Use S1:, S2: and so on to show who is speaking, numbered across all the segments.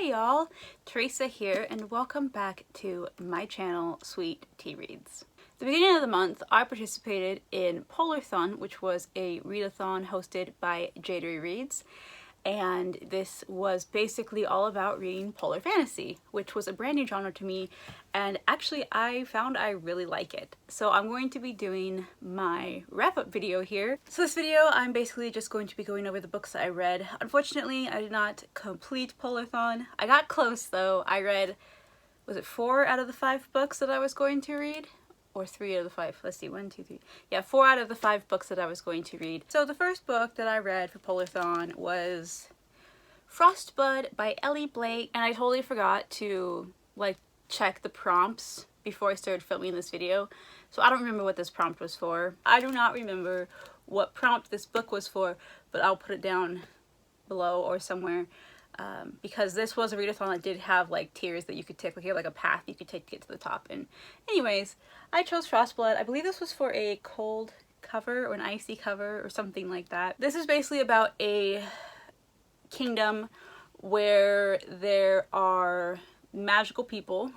S1: Hey y'all, Teresa here, and welcome back to my channel, Sweet T Reads. At the beginning of the month, I participated in Polarthon, which was a read-a-thon hosted by Jade Reads, and this was basically all about reading polar fantasy, which was a brand new genre to me, and actually I found I really like it. So I'm going to be doing my wrap-up video here. So this video, I'm basically just going to be going over the books that I read. Unfortunately, I did not complete Polarthon. I got close though. I read, was it 4 out of the 5 books that I was going to read? Or 3 out of the 5. Let's see, 1, 2, 3. Yeah, 4 out of the 5 books that I was going to read. So the first book that I read for Polarthon was Frostblood by Ellie Blake, and I totally forgot to check the prompts before I started filming this video. So I don't remember what this prompt was for. I do not remember what prompt this book was for, but I'll put it down below or somewhere. Because this was a readathon that did have tiers that you could take, like a path you could take to get to the top. And anyways, I chose Frostblood. I believe this was for a cold cover or an icy cover or something like that. This is basically about a kingdom where there are magical people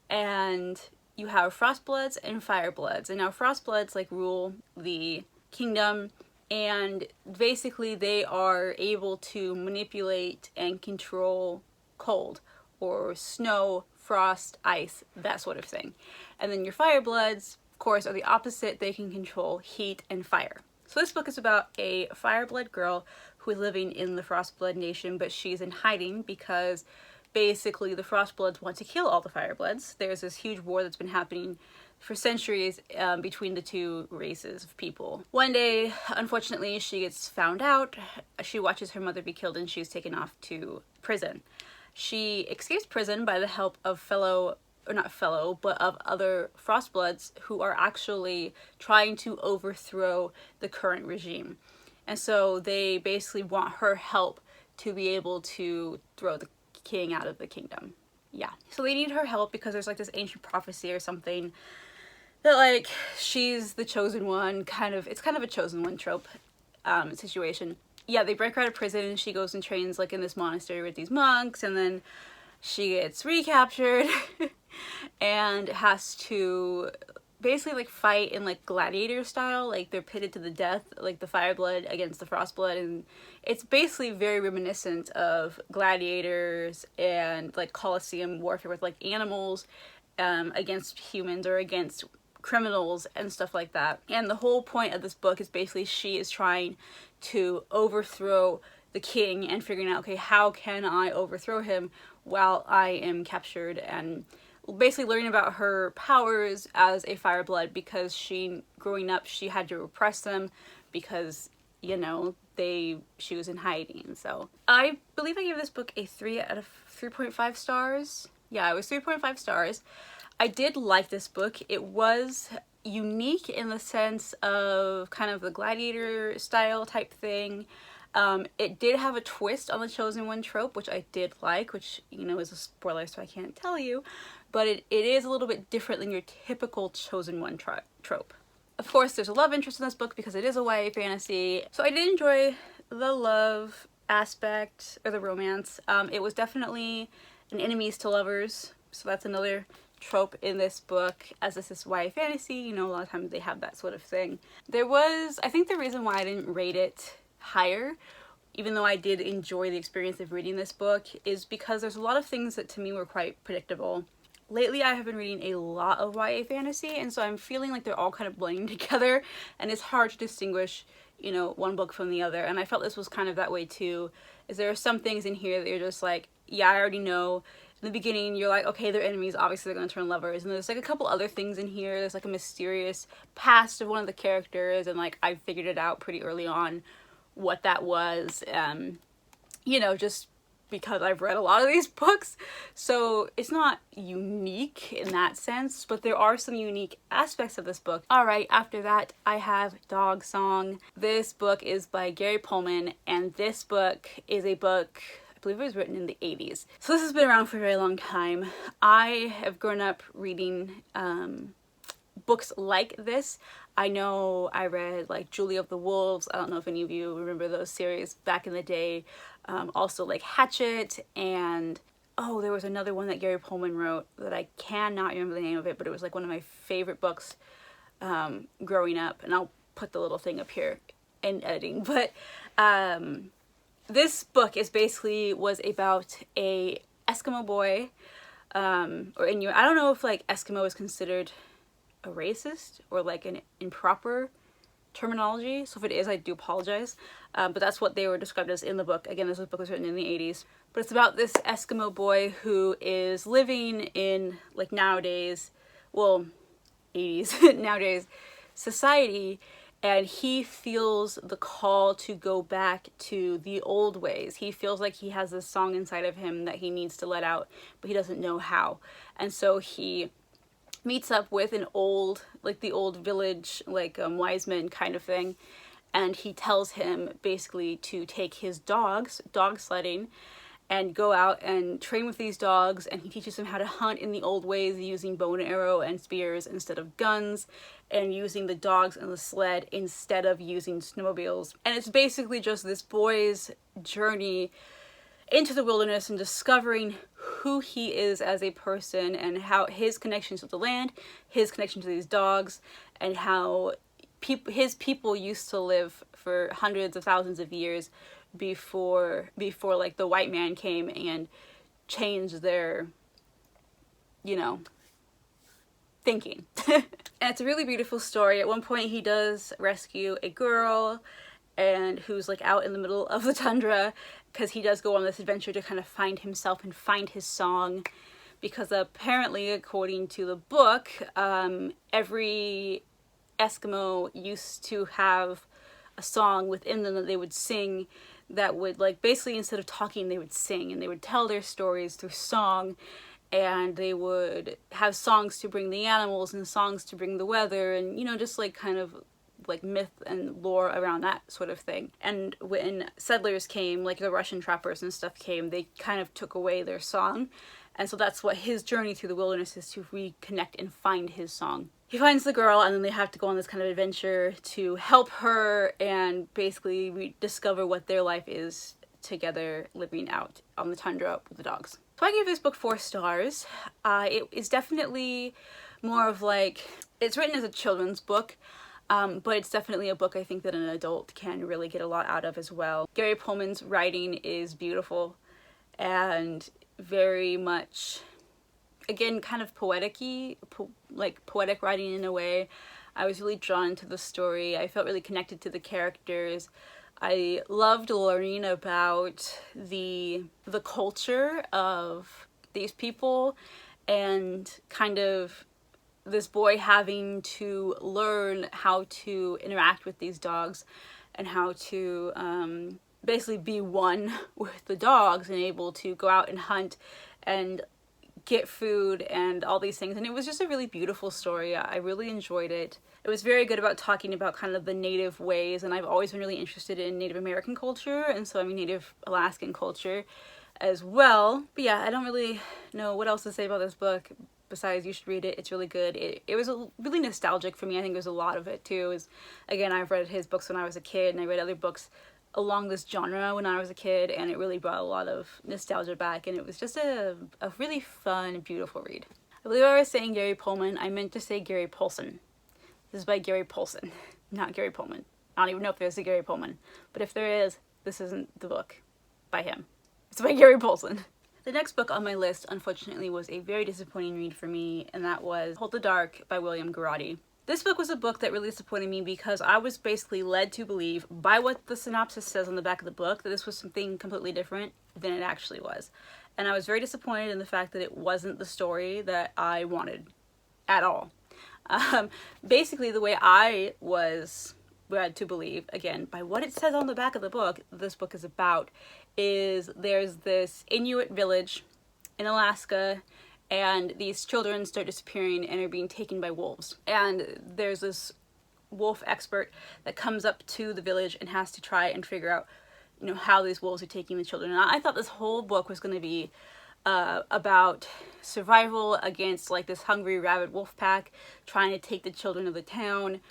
S1: and you have Frostbloods and Firebloods. And now Frostbloods rule the kingdom, and basically they are able to manipulate and control cold or snow, frost, ice, that sort of thing. And then your Firebloods, of course, are the opposite. They can control heat and fire. So this book is about a Fireblood girl who is living in the Frostblood nation, but she's in hiding because basically the Frostbloods want to kill all the Firebloods. There's this huge war that's been happening for centuries between the two races of people. One day, unfortunately, she gets found out. She watches her mother be killed and she's taken off to prison. She escapes prison by the help of of other Frostbloods who are actually trying to overthrow the current regime. And so they basically want her help to be able to throw the king out of the kingdom. Yeah. So they need her help because there's this ancient prophecy or something that she's the chosen one, it's kind of a chosen one trope situation. Yeah, they break her out of prison and she goes and trains in this monastery with these monks, and then she gets recaptured and has to basically fight in gladiator style, they're pitted to the death, the Fireblood against the Frostblood, and it's basically very reminiscent of gladiators and Colosseum warfare with animals against humans or against criminals and stuff like that. And the whole point of this book is basically she is trying to overthrow the king and figuring out, okay, how can I overthrow him while I am captured, and basically learning about her powers as a Fireblood because growing up she had to repress them because, you know, she was in hiding. So I believe I gave this book a 3 out of 3.5 stars. Yeah, it was 3.5 stars. I did like this book. It was unique in the sense of kind of the gladiator style type thing. It did have a twist on the chosen one trope, which I did like, which, you know, is a spoiler, so I can't tell you, but it is a little bit different than your typical chosen one trope. Of course, there's a love interest in this book because it is a YA fantasy, so I did enjoy the love aspect, or the romance. It was definitely an enemies to lovers, so that's another trope in this book. As this is YA fantasy, you know, a lot of times they have that sort of thing. I think the reason why I didn't rate it higher, even though I did enjoy the experience of reading this book, is because there's a lot of things that to me were quite predictable. Lately I have been reading a lot of YA fantasy, and so I'm feeling like they're all kind of blending together and it's hard to distinguish, you know, one book from the other. And I felt this was kind of that way too, is there are some things in here that you're just yeah, I already know. In the beginning you're okay, they're enemies, obviously they're gonna turn lovers, and there's a couple other things in here. There's a mysterious past of one of the characters, and I figured it out pretty early on what that was, you know, just because I've read a lot of these books. So it's not unique in that sense, but there are some unique aspects of this book. Alright, after that I have Dog Song. This book is by Gary Pullman, and this book is a book, I believe it was written in the 80s. So this has been around for a very long time. I have grown up reading books like this. I know I read like Julie of the Wolves. I don't know if any of you remember those series back in the day. Also like Hatchet, and oh, there was another one that Gary Pullman wrote that I cannot remember the name of it, but it was like one of my favorite books growing up, and I'll put the little thing up here in editing. But this book was about a Eskimo boy, or Inuit. I don't know if like Eskimo is considered a racist or like an improper terminology, so if it is, I do apologize, but that's what they were described as in the book. Again, this book was written in the 80s, but it's about this Eskimo boy who is living in like nowadays, well, 80s nowadays society, and he feels the call to go back to the old ways. He feels like he has this song inside of him that he needs to let out, but he doesn't know how. And so he meets up with an old, like the old village, like wise men kind of thing, and he tells him basically to take his dogs, dog sledding, and go out and train with these dogs, and he teaches him how to hunt in the old ways using bow and arrow and spears instead of guns, and using the dogs and the sled instead of using snowmobiles. And it's basically just this boy's journey into the wilderness and discovering who he is as a person, and how his connections with the land, his connection to these dogs, and how his people used to live for hundreds of thousands of years before like the white man came and changed their, you know, thinking. And it's a really beautiful story. At one point he does rescue a girl and who's like out in the middle of the tundra, because he does go on this adventure to kind of find himself and find his song, because apparently, according to the book, every Eskimo used to have a song within them that they would sing, that would, like, basically instead of talking they would sing, and they would tell their stories through song, and they would have songs to bring the animals and songs to bring the weather, and, you know, just like kind of like myth and lore around that sort of thing. And when settlers came, like the Russian trappers and stuff came, they kind of took away their song, and so that's what his journey through the wilderness is, to reconnect and find his song. He finds the girl, and then they have to go on this kind of adventure to help her and basically rediscover what their life is together, living out on the tundra with the dogs. So I gave this book 4 stars. It is definitely more of like, it's written as a children's book, but it's definitely a book I think that an adult can really get a lot out of as well. Gary Pullman's writing is beautiful and very much, again, kind of poetic-y, like poetic writing in a way. I was really drawn to the story. I felt really connected to the characters. I loved learning about the culture of these people, and kind of this boy having to learn how to interact with these dogs and how to basically be one with the dogs and able to go out and hunt and get food and all these things. And it was just a really beautiful story. I really enjoyed it. It was very good about talking about kind of the native ways, and I've always been really interested in Native American culture, and so I mean Native Alaskan culture as well. But yeah, I don't really know what else to say about this book besides you should read it. It's really good. It was really nostalgic for me. I think there's a lot of it too. Again, I've read his books when I was a kid, and I read other books along this genre when I was a kid, and it really brought a lot of nostalgia back, and it was just a really fun, beautiful read. I believe I was saying Gary Pullman. I meant to say Gary Paulson. This is by Gary Paulson, not Gary Pullman. I don't even know if there's a Gary Pullman, but if there is, this isn't the book by him. It's by Gary Paulson. The next book on my list, unfortunately, was a very disappointing read for me, and that was Hold the Dark by William Garrotti. This book was a book that really disappointed me because I was basically led to believe by what the synopsis says on the back of the book that this was something completely different than it actually was. And I was very disappointed in the fact that it wasn't the story that I wanted at all. Basically, the way I was led to believe, again, by what it says on the back of the book, this book is about, is there's this Inuit village in Alaska, and these children start disappearing and are being taken by wolves. And there's this wolf expert that comes up to the village and has to try and figure out, you know, how these wolves are taking the children. And I thought this whole book was going to be about survival against like this hungry rabid wolf pack trying to take the children of the town.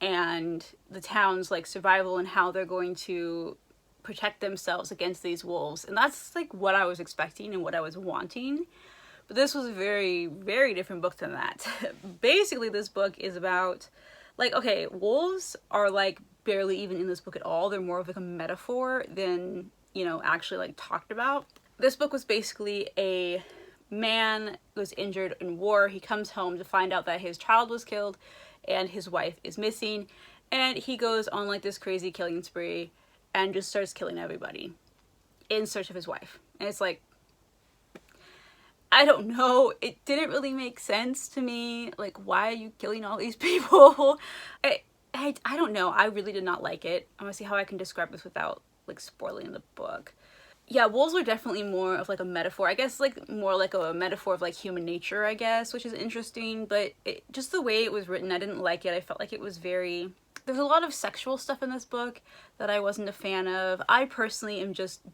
S1: and the town's like survival and how they're going to protect themselves against these wolves. And that's like what I was expecting and what I was wanting. But this was a very, very different book than that. Basically, this book is about, like, okay, wolves are like barely even in this book at all. They're more of like a metaphor than, you know, actually like talked about. This book was basically a man was injured in war. He comes home to find out that his child was killed and his wife is missing. And he goes on like this crazy killing spree and just starts killing everybody in search of his wife. And it's like, I don't know, it didn't really make sense to me. Like, why are you killing all these people? I don't know, I really did not like it. I'm gonna see how I can describe this without like spoiling the book. Yeah, wolves were definitely more of like a metaphor. I guess like more like a metaphor of like human nature, I guess, which is interesting. But just the way it was written, I didn't like it. I felt like it was very... There's a lot of sexual stuff in this book that I wasn't a fan of. I personally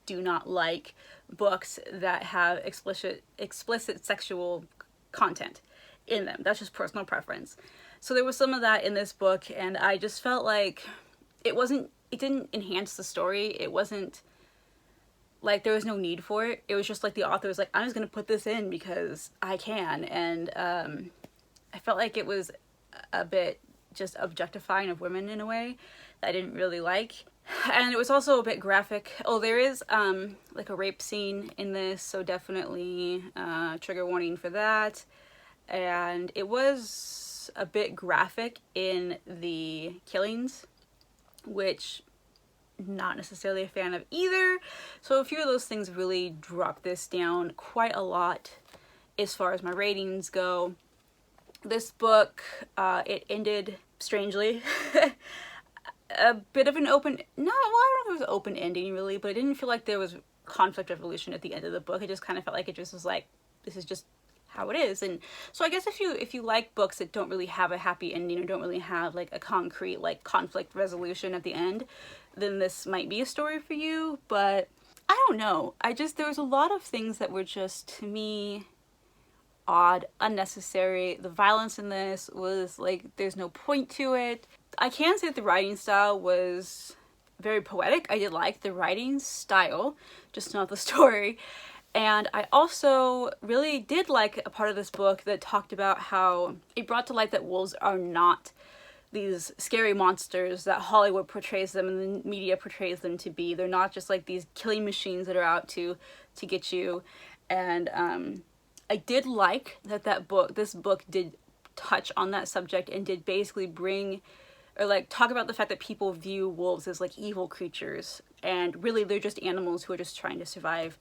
S1: do not like books that have explicit sexual content in them. That's just personal preference. So there was some of that in this book, and I just felt like it didn't enhance the story. It wasn't like there was no need for it. It was just like the author was like, I'm just gonna put this in because I can. And I felt like it was a bit just objectifying of women in a way that I didn't really like. And it was also a bit graphic. Oh, there is like a rape scene in this, so definitely trigger warning for that. And it was a bit graphic in the killings, which not necessarily a fan of either. So a few of those things really dropped this down quite a lot as far as my ratings go. This book, it ended strangely. A bit of an open, no, well, I don't know if it was an open ending really, but it didn't feel like there was conflict resolution at the end of the book. It just kind of felt like it just was like, this is just how it is. And so I guess if you like books that don't really have a happy ending or don't really have like a concrete like conflict resolution at the end, then this might be a story for you. But I don't know, there was a lot of things that were just, to me, odd, unnecessary. The violence in this was like, there's no point to it. I can say that the writing style was very poetic. I did like the writing style, just not the story. And I also really did like a part of this book that talked about how it brought to light that wolves are not these scary monsters that Hollywood portrays them and the media portrays them to be. They're not just like these killing machines that are out to get you. And I did like that this book did touch on that subject and did basically bring or like talk about the fact that people view wolves as like evil creatures, and really they're just animals who are just trying to survive.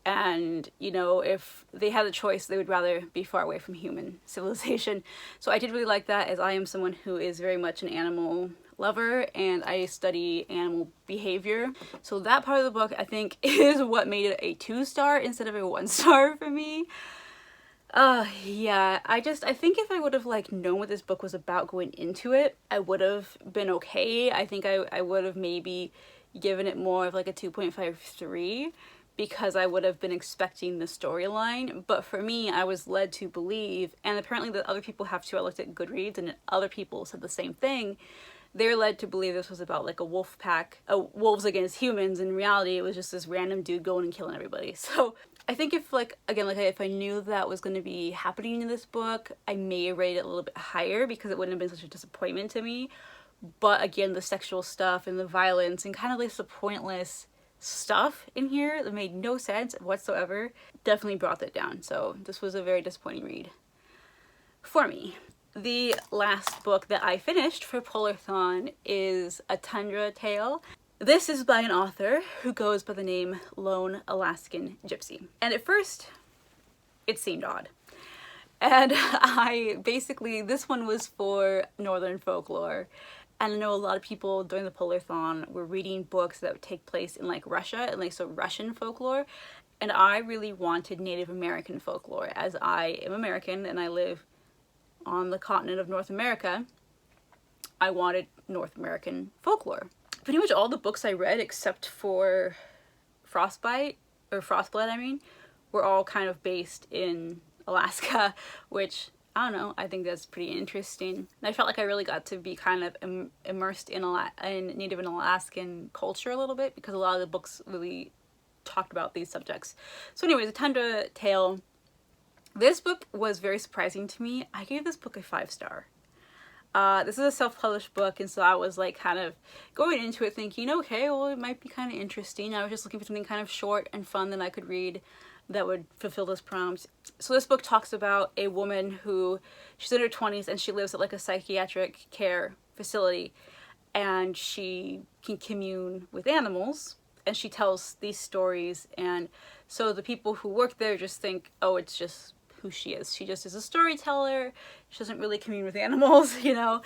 S1: And, you know, if they had the choice, they would rather be far away from human civilization. So I did really like that, as I am someone who is very much an animal lover and I study animal behavior. So that part of the book, I think, is what made it a 2-star instead of a 1-star for me. Yeah, I think if I would have like known what this book was about going into it, I would have been okay. I think I would have maybe given it more of like a 2.53 because I would have been expecting the storyline. But for me, I was led to believe, and apparently the other people have too. I looked at Goodreads and other people said the same thing. They're led to believe this was about like a wolf pack, wolves against humans. In reality, it was just this random dude going and killing everybody. So I think if if I knew that was going to be happening in this book, I may have rated it a little bit higher because it wouldn't have been such a disappointment to me. But again, the sexual stuff and the violence and kind of like the pointless stuff in here that made no sense whatsoever definitely brought that down. So this was a very disappointing read for me. The last book that I finished for Polarthon is A Tundra Tale. This is by an author who goes by the name Lone Alaskan Gypsy. And at first, it seemed odd. And this one was for Northern folklore. And I know a lot of people during the Polarthon were reading books that would take place in like Russia and like so Russian folklore. And I really wanted Native American folklore, as I am American and I live on the continent of North America. I wanted North American folklore. Pretty much all the books I read, except for Frostbite, or Frostblood I mean, were all kind of based in Alaska, which I don't know, I think that's pretty interesting. And I felt like I really got to be kind of immersed in Native and Alaskan culture a little bit, because a lot of the books really talked about these subjects. So anyways, a Tundra Tale. This book was very surprising to me. I gave this book a 5-star. This is a self-published book, and so I was like kind of going into it thinking, okay, well, it might be kind of interesting. I was just looking for something kind of short and fun that I could read that would fulfill this prompt. So this book talks about a woman who, she's in her 20s and she lives at like a psychiatric care facility, and she can commune with animals, and she tells these stories, and so the people who work there just think, oh, it's just who she is. She just is a storyteller. She doesn't really commune with animals, you know.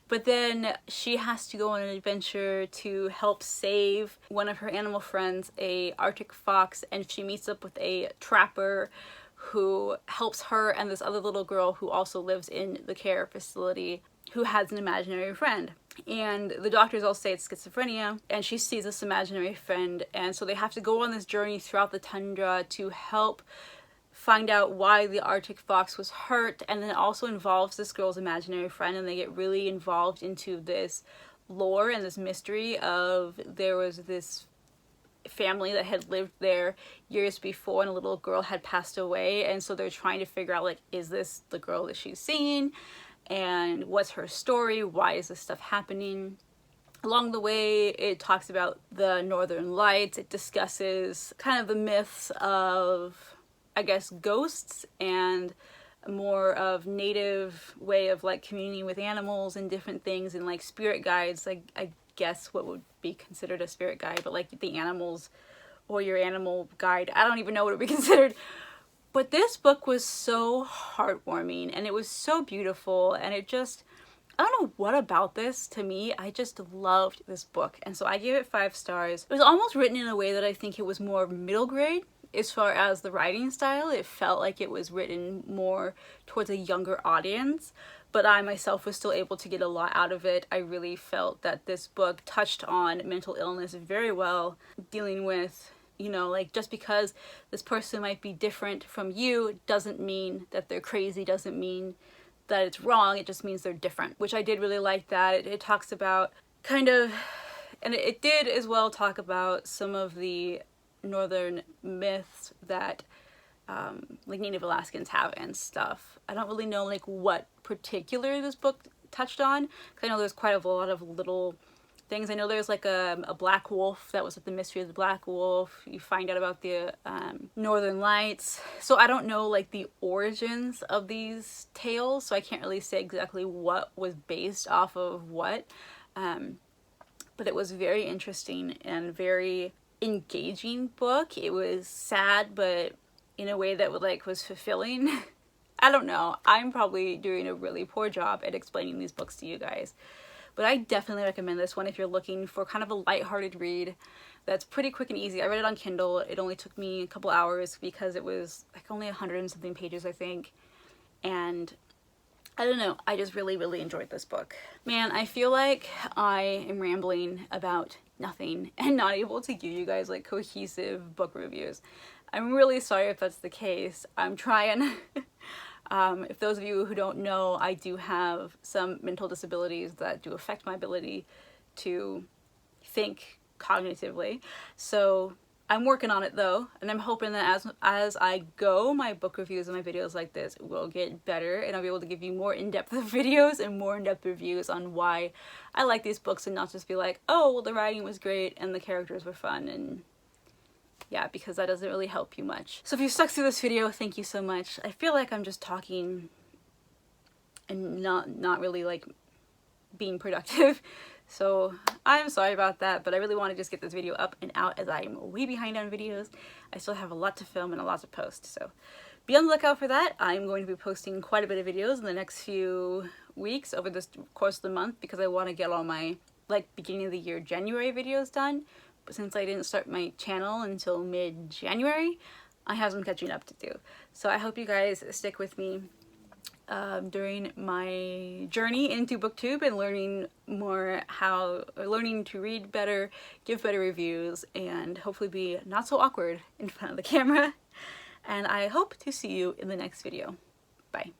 S1: But then she has to go on an adventure to help save one of her animal friends, a Arctic fox, and she meets up with a trapper who helps her and this other little girl who also lives in the care facility, who has an imaginary friend. And the doctors all say it's schizophrenia, and she sees this imaginary friend, and so they have to go on this journey throughout the tundra to help find out why the Arctic fox was hurt, and then it also involves this girl's imaginary friend, and they get really involved into this lore and this mystery of there was this family that had lived there years before, and a little girl had passed away, and so they're trying to figure out, like, is this the girl that she's seeing, and what's her story, why is this stuff happening. Along the way, it talks about the Northern Lights. It discusses kind of the myths of, I guess, ghosts and more of native way of like communing with animals and different things, and like spirit guides. Like, I guess what would be considered a spirit guide, but like the animals or your animal guide. I don't even know what it would be considered. But this book was so heartwarming, and it was so beautiful, and it just, I don't know what about this, to me, I just loved this book, and so I gave it 5 stars. It was almost written in a way that I think it was more middle grade. As far as the writing style, it felt like it was written more towards a younger audience, but I myself was still able to get a lot out of it. I really felt that this book touched on mental illness very well, dealing with, you know, like, just because this person might be different from you doesn't mean that they're crazy, doesn't mean that it's wrong, it just means they're different, which I did really like that. It talks about kind of, and it did as well talk about some of the northern myths that like Native Alaskans have and stuff. I don't really know like what particular this book touched on, because I know there's quite a lot of little things. I know there's like a black wolf, that was like the mystery of the black wolf. You find out about the Northern Lights. So I don't know like the origins of these tales, so I can't really say exactly what was based off of what, but it was very interesting and very engaging book. It was sad, but in a way that was fulfilling. I don't know. I'm probably doing a really poor job at explaining these books to you guys, but I definitely recommend this one if you're looking for kind of a lighthearted read that's pretty quick and easy. I read it on Kindle. It only took me a couple hours because it was like only 100 and something pages, I think, and I don't know, I just really, really enjoyed this book. Man, I feel like I am rambling about nothing and not able to give you guys like cohesive book reviews. I'm really sorry if that's the case. I'm trying. If those of you who don't know, I do have some mental disabilities that do affect my ability to think cognitively. So I'm working on it though, and I'm hoping that as I go, my book reviews and my videos like this will get better, and I'll be able to give you more in-depth videos and more in-depth reviews on why I like these books, and not just be like, oh, well, the writing was great and the characters were fun, and yeah, because that doesn't really help you much. So if you stuck through this video, thank you so much. I feel like I'm just talking and not really like being productive. So I'm sorry about that, but I really want to just get this video up and out as I'm way behind on videos. I still have a lot to film and a lot to post, so be on the lookout for that. I'm going to be posting quite a bit of videos in the next few weeks over this course of the month, because I want to get all my like beginning of the year January videos done. But since I didn't start my channel until mid-January, I have some catching up to do. So I hope you guys stick with me during my journey into booktube and learning more learning to read better, give better reviews, and hopefully be not so awkward in front of the camera. And I hope to see you in the next video. Bye.